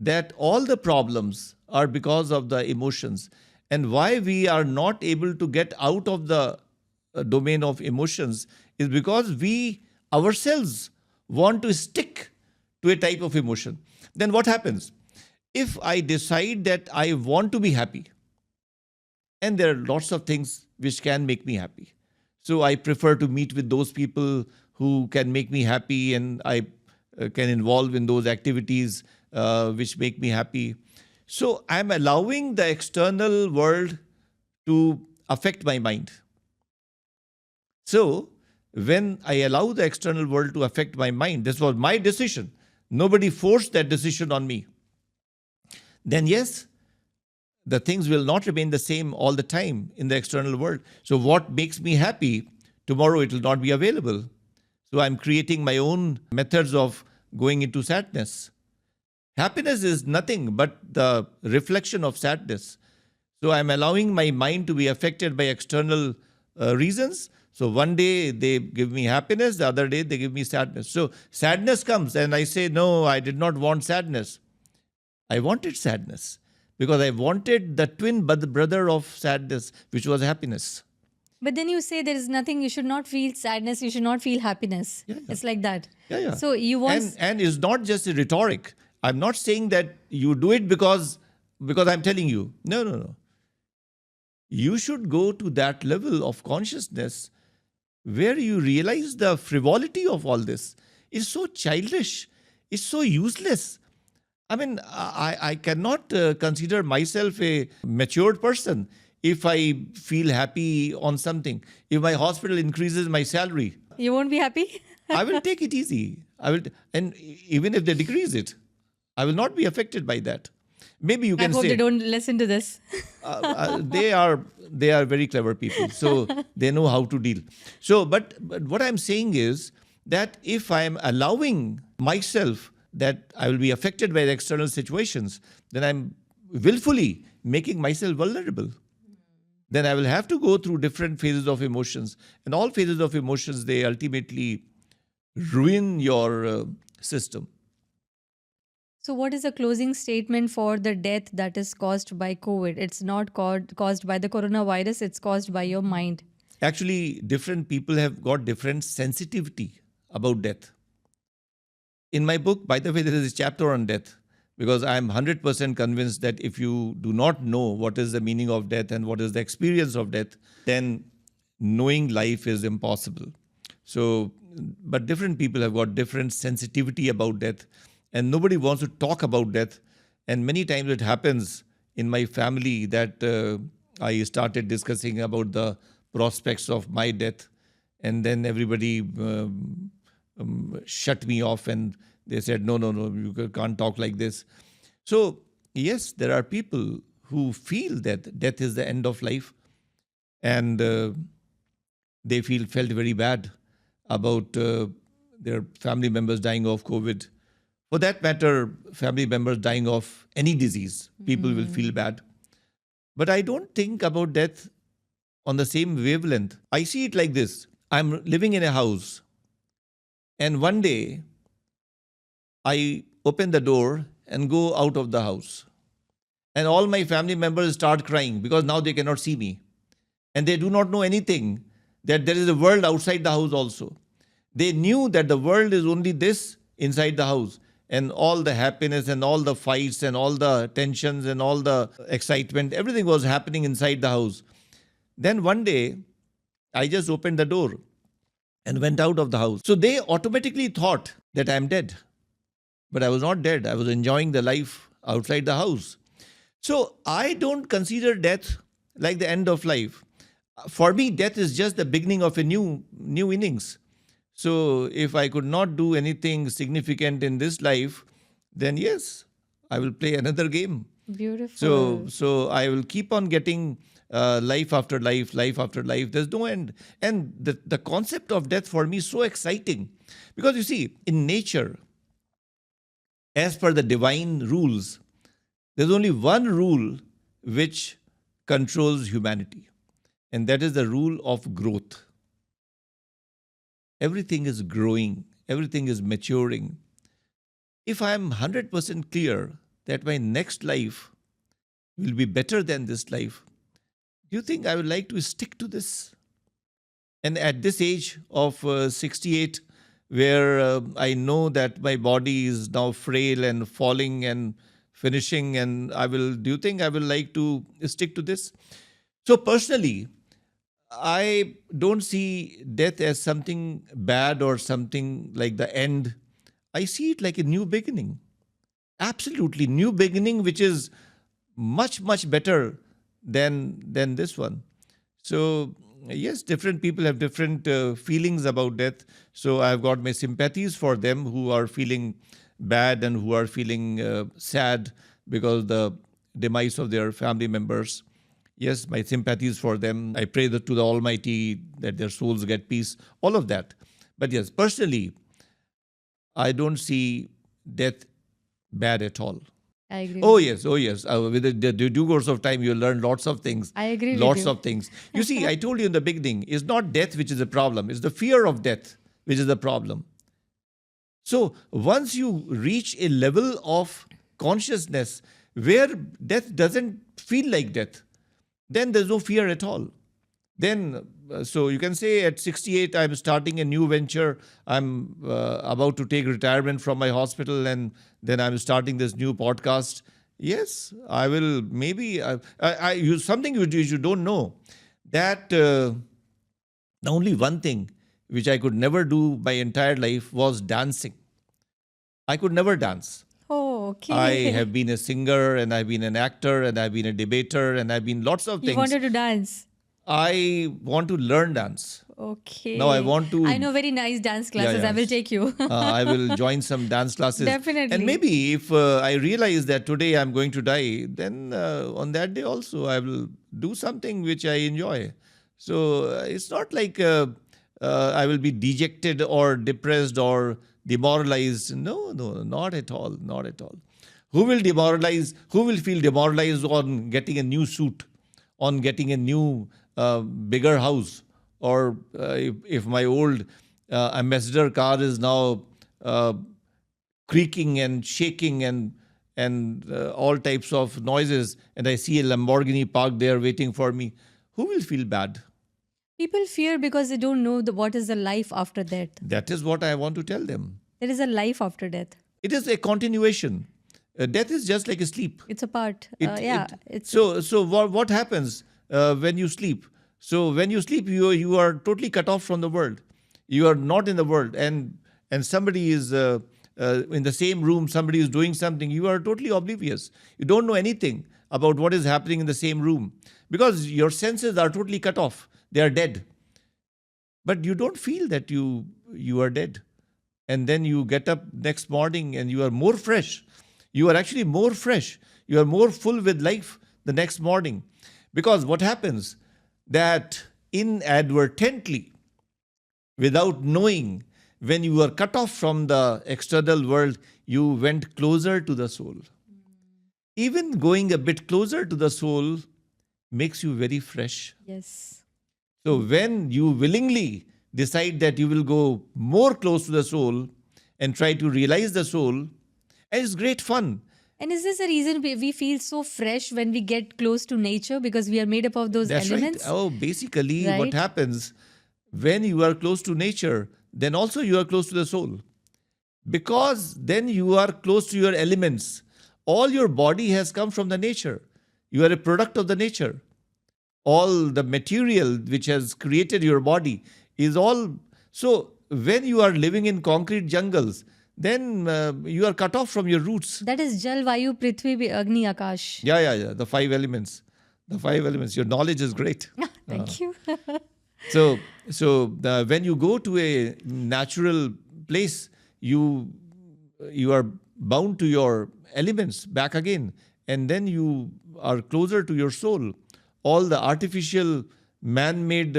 that all the problems are because of the emotions. And why we are not able to get out of the domain of emotions is because we ourselves want to stick to a type of emotion. Then what happens? If I decide that I want to be happy, and there are lots of things which can make me happy. So I prefer to meet with those people who can make me happy, and I can involve in those activities which make me happy. So I'm allowing the external world to affect my mind. So when I allow the external world to affect my mind, this was my decision. Nobody forced that decision on me. Then yes, the things will not remain the same all the time in the external world. So what makes me happy, tomorrow it will not be available. So I'm creating my own methods of going into sadness. Happiness is nothing but the reflection of sadness. So I'm allowing my mind to be affected by external reasons. So one day they give me happiness, the other day they give me sadness. So sadness comes and I say, no, I did not want sadness. I wanted sadness because I wanted the twin brother of sadness, which was happiness. But then you say there is nothing, you should not feel sadness, you should not feel happiness. Yeah. It's like that. Yeah. So you want... And it's not just a rhetoric. I'm not saying that you do it because I'm telling you. No. You should go to that level of consciousness where you realize the frivolity of all this. It's so childish. It's so useless. I mean, I cannot consider myself a matured person if I feel happy on something. If my hospital increases my salary, You won't be happy? I will take it easy. And even if they decrease it, I will not be affected by that. Maybe you can I hope say they don't listen to this. they are very clever people, so they know how to deal. So, but what I'm saying is that if I am allowing myself that I will be affected by the external situations, then I'm willfully making myself vulnerable. Then I will have to go through different phases of emotions, and all phases of emotions, they ultimately ruin your system. So what is a closing statement for the death that is caused by COVID? It's not caused by the coronavirus, it's caused by your mind. Actually, different people have got different sensitivity about death. In my book, by the way, there is a chapter on death, because I am 100% convinced that if you do not know what is the meaning of death and what is the experience of death, then knowing life is impossible. So, but different people have got different sensitivity about death, and nobody wants to talk about death. And many times it happens in my family that I started discussing about the prospects of my death, and then everybody shut me off and they said, no, you can't talk like this. So, yes, there are people who feel that death is the end of life, and they felt very bad about their family members dying of COVID. For that matter, family members dying of any disease, people will feel bad. But I don't think about death on the same wavelength. I see it like this. I'm living in a house, and one day I open the door and go out of the house. And all my family members start crying because now they cannot see me. And they do not know anything that there is a world outside the house also. They knew that the world is only this inside the house. And all the happiness and all the fights and all the tensions and all the excitement, everything was happening inside the house. Then one day, I just opened the door and went out of the house. So they automatically thought that I'm dead. But I was not dead. I was enjoying the life outside the house. So I don't consider death like the end of life. For me, death is just the beginning of a new innings. So if I could not do anything significant in this life, then yes, I will play another game. Beautiful. So I will keep on getting life after life, life after life. There's no end. And the concept of death for me is so exciting. Because you see, in nature, as per the divine rules, there's only one rule which controls humanity. And that is the rule of growth. Everything is growing. Everything is maturing. If I am 100% clear that my next life will be better than this life, do you think I would like to stick to this? And at this age of 68, where I know that my body is now frail and falling and finishing, and do you think I will like to stick to this? So personally, I don't see death as something bad or something like the end. I see it like a new beginning. Absolutely new beginning, which is much, much better than this one. So yes, different people have different feelings about death. So I've got my sympathies for them who are feeling bad and who are feeling sad because the demise of their family members. Yes, my sympathies for them. I pray to the Almighty that their souls get peace, all of that. But yes, personally, I don't see death bad at all. I agree. Oh yes. With the due course of time, you'll learn lots of things. I agree with Lots you. of things. You see, I told you in the beginning, it's not death which is the problem. It's the fear of death which is the problem. So once you reach a level of consciousness where death doesn't feel like death, then there's no fear at all. Then, so you can say at 68, I'm starting a new venture. I'm about to take retirement from my hospital, and then I'm starting this new podcast. Yes, I will. Maybe I use something you don't know, that the only one thing which I could never do my entire life was dancing. I could never dance. Oh, okay. I have been a singer, and I've been an actor, and I've been a debater, and I've been lots of You things. wanted to dance. I want to learn dance. Okay. Now I want to. I know very nice dance classes. yeah. I will take you. I will join some dance classes. Definitely. And maybe if I realize that today I'm going to die, then on that day also I will do something which I enjoy. So it's not like I will be dejected or depressed or demoralized. No, not at all. Not at all. Who will demoralize? Who will feel demoralized on getting a new suit, on getting a new bigger house? Or if my old ambassador car is now creaking and shaking and all types of noises, and I see a Lamborghini parked there waiting for me, who will feel bad? People fear because they don't know what is the life after death. That is what I want to tell them. There is a life after death. It is a continuation. Death is just like a sleep. It's a part. It's So what happens when you sleep? So when you sleep, you are totally cut off from the world. You are not in the world, and somebody is in the same room. Somebody is doing something. You are totally oblivious. You don't know anything about what is happening in the same room because your senses are totally cut off. They are dead. But you don't feel that you are dead. And then you get up next morning and you are more fresh. You are actually more fresh. You are more full with life the next morning. Because what happens? That inadvertently, without knowing, when you were cut off from the external world, you went closer to the soul. Even going a bit closer to the soul makes you very fresh. yes. So when you willingly decide that you will go more close to the soul and try to realize the soul, and it's great fun. And is this the reason we feel so fresh when we get close to nature because we are made up of those That's elements? right. Oh, basically Right. what happens when you are close to nature, then also you are close to the soul. Because then you are close to your elements. All your body has come from the nature. You are a product of the nature. All the material which has created your body is all So when you are living in concrete jungles, then you are cut off from your roots. That is Jal, Vayu, Prithvi, Agni, Akash. Yeah. The five elements. The five elements. Your knowledge is great. Thank you. So when you go to a natural place, you are bound to your elements back again, and then you are closer to your soul. All the artificial, man-made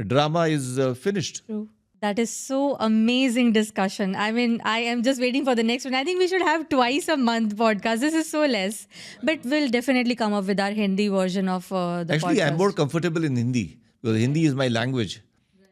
drama is finished. True. That is so amazing discussion. I mean, I am just waiting for the next one. I think we should have twice a month podcast. This is so less, but we'll definitely come up with our Hindi version of the Actually, podcast. I'm more comfortable in Hindi because Hindi is my language,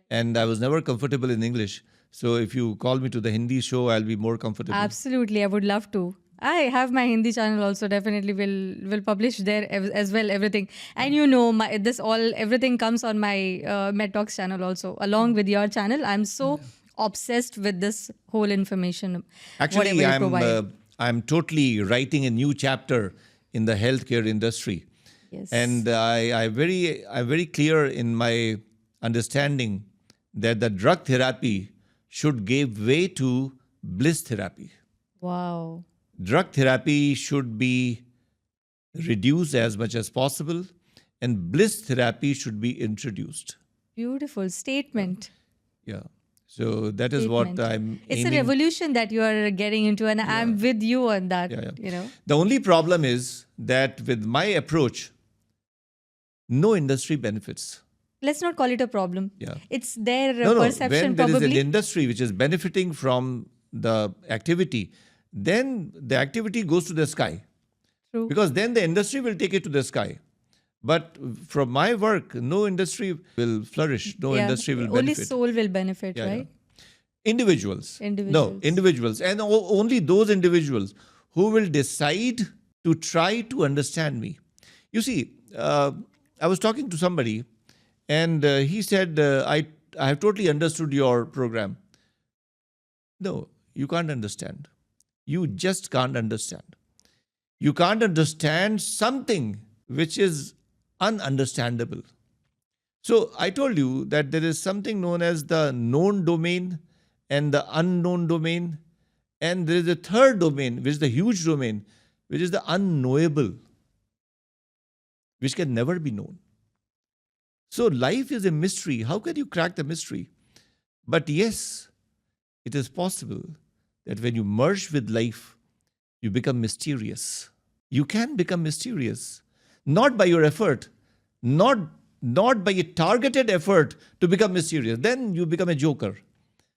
and I was never comfortable in English. So if you call me to the Hindi show, I'll be more comfortable. Absolutely, I would love to. I have my Hindi channel also. Definitely, will publish there as well. Everything, and everything comes on my MedTalks channel also, along with your channel. I'm so obsessed with this whole information. Actually, whatever you provide. I'm totally writing a new chapter in the healthcare industry, Yes. and I'm very clear in my understanding that the drug therapy should give way to bliss therapy. Wow. Drug therapy should be reduced as much as possible, and bliss therapy should be introduced. Beautiful statement. Yeah. So that is what Statement. I'm It's aiming. a revolution that you are getting into, and I'm with you on that. Yeah. You know. The only problem is that with my approach, no industry benefits. Let's not call it a problem. Yeah. It's their No. perception When there is an probably. industry which is benefiting from the activity, then the activity goes to the sky. True. Because then the industry will take it to the sky. But from my work, no industry will flourish. No industry will Only benefit. soul will benefit, Yeah. right? Individuals. No, Individuals. individuals. And only those individuals who will decide to try to understand me. You see, I was talking to somebody and he said, I have totally understood your program. No, you can't understand. You just can't understand. You can't understand something which is ununderstandable. So I told you that there is something known as the known domain and the unknown domain. And there is a third domain, which is the huge domain, which is the unknowable, which can never be known. So life is a mystery. How can you crack the mystery? But yes, it is possible that when you merge with life, you become mysterious. You can become mysterious, not by your effort, not by a targeted effort to become mysterious. Then you become a joker.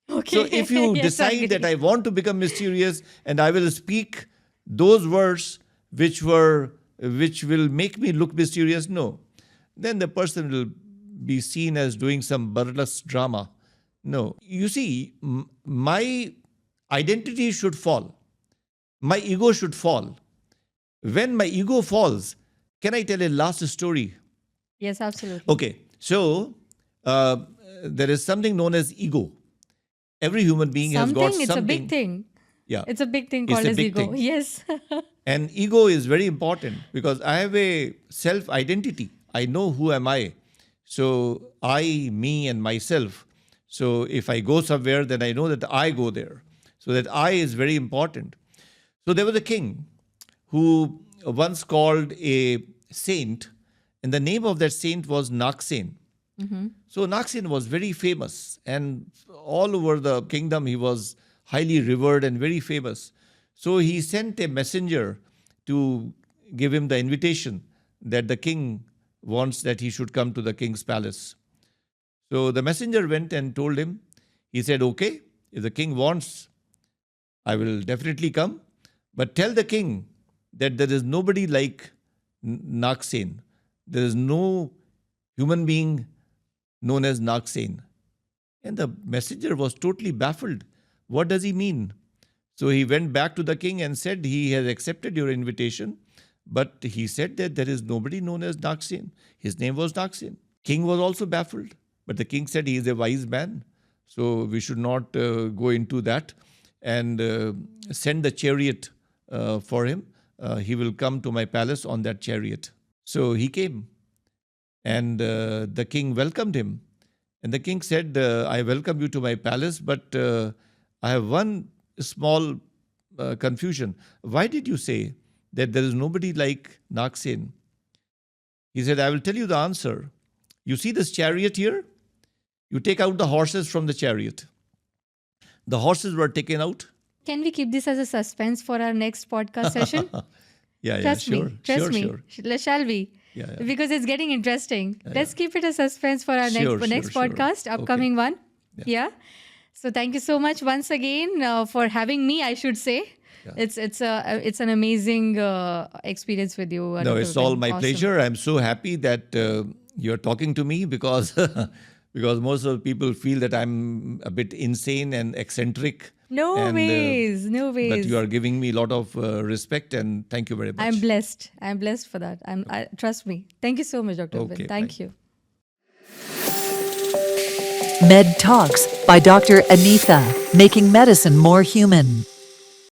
Okay. So if you Yes, decide that agree. I want to become mysterious and I will speak those words which will make me look mysterious, no. Then the person will be seen as doing some burlesque drama. No. You see, my identity should fall. My ego should fall. When my ego falls, can I tell a last story? Yes, absolutely. Okay, so there is something known as ego. Every human being has got something. It's a big thing. Yeah. It's a big thing It's called a as big ego. thing. Yes. And ego is very important because I have a self-identity. I know who am I. So I, me and myself. So if I go somewhere, then I know that I go there. So that I is very important. So there was a king who once called a saint, and the name of that saint was Naksen. So Naksen was very famous, and all over the kingdom he was highly revered and very famous. So he sent a messenger to give him the invitation that the king wants that he should come to the king's palace. So the messenger went and told him, he said, okay, if the king wants, I will definitely come. But tell the king that there is nobody like Naksen. There is no human being known as Naksen. And the messenger was totally baffled. What does he mean? So he went back to the king and said he has accepted your invitation, but he said that there is nobody known as Naksen. His name was Naksen. King was also baffled, but the king said he is a wise man, so we should not go into that, and send the chariot for him. He will come to my palace on that chariot. So he came, and the king welcomed him. And the king said, I welcome you to my palace, but I have one small confusion. Why did you say that there is nobody like Naksen? He said, I will tell you the answer. You see this chariot here? You take out the horses from the chariot. The horses were taken out. Can we keep this as a suspense for our next podcast session? Yeah, Trust sure. me. Trust me. Shall we? Yeah. Because it's getting interesting. Let's keep it a suspense for our next podcast, upcoming one. Yeah. So thank you so much once again for having me, I should say. Yeah. It's an amazing experience with you. No, it's all my pleasure. I'm so happy that you're talking to me because because most of the people feel that I'm a bit insane and eccentric. No ways. But you are giving me a lot of respect, and thank you very much. I'm blessed. I'm blessed for that. Trust me. Thank you so much, Dr. Vipin. Thank you. Med Talks by Dr. Anitha, making medicine more human.